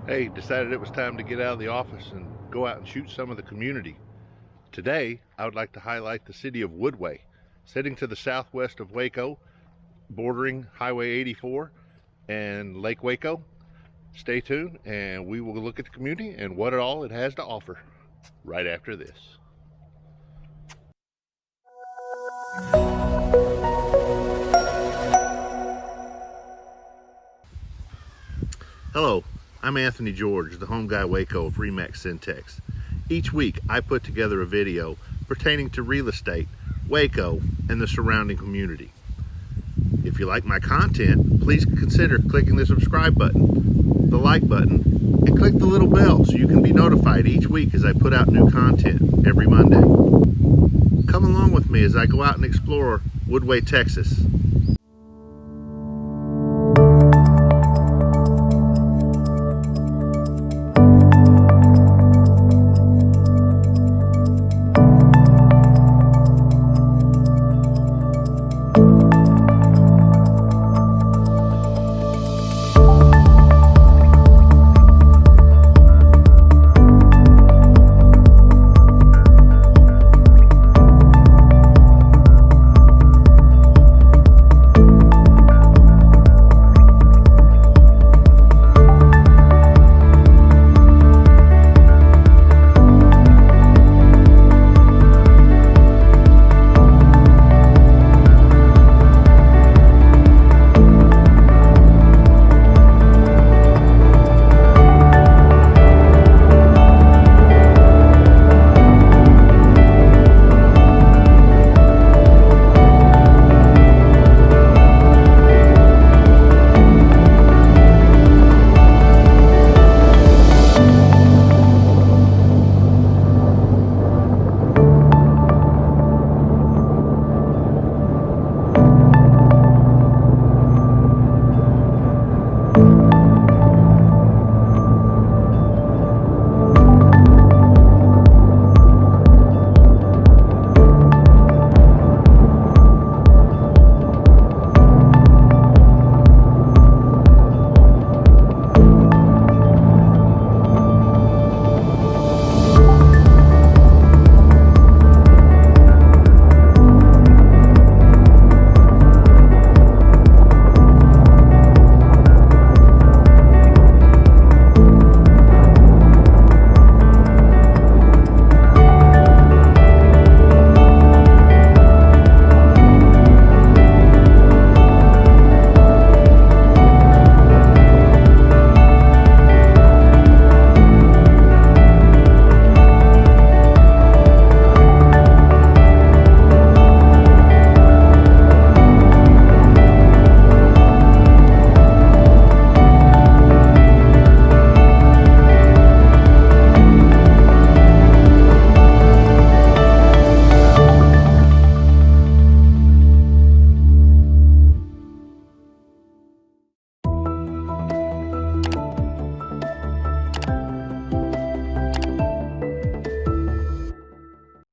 Hey, decided it was time to get out of the office and go out and shoot some of the community. Today, I would like to highlight the city of Woodway, sitting to the southwest of Waco, bordering Highway 84 and Lake Waco. Stay tuned and we will look at the community and what all it has to offer right after this. Hello, I'm Anthony George, the home guy Waco of Remax Syntex. Each week I put together a video pertaining to real estate, Waco, and the surrounding community. If you like my content, please consider clicking the subscribe button, the like button, and click the little bell so you can be notified each week as I put out new content every Monday. Come along with me as I go out and explore Woodway, Texas.